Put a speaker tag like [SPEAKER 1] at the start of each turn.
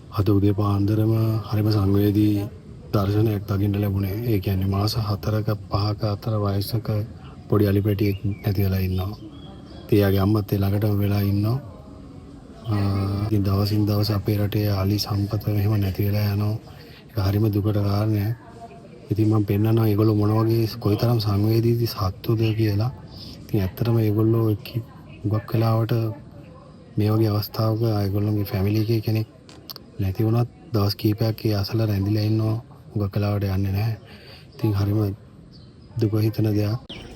[SPEAKER 1] අද උදේ පාන්දරම හරිම සංවේදී දර්ශනයක් දකින්න ලැබුණේ. ඒ කියන්නේ මාස 4ක 5ක අතර වයසක පොඩි අලි පැටියෙක් නැති වෙලා ඉන්නවා. එයාගේ අම්මත් ඒ ළඟටම වෙලා ඉන්නවා. ඉතින් දවසින් දවස අපේ රටේ අලි සම්පත මෙහෙම නැති වෙලා යනවා. ඒක හරිම දුකට කාරණයක්. ඉතින් මම පෙන්නනවා ඒගොල්ලෝ මොන වගේ කොයිතරම් සංවේදීද සත්තුද කියලා. ඉතින් ඇත්තටම ඒගොල්ලෝ හුඟක් වෙලාවට මේ වගේ අවස්ථාවක ඒගොල්ලෝගේ ෆැමිලි එකේ කෙනෙක් නැති වුණත් දවස් කීපයක් ඒ අසල රැඳිලා ඉන්නවා. හුඟක් වෙලාවට යන්නේ නැහැ. ඉතින් හරිම දුක හිතෙන දෙයක්.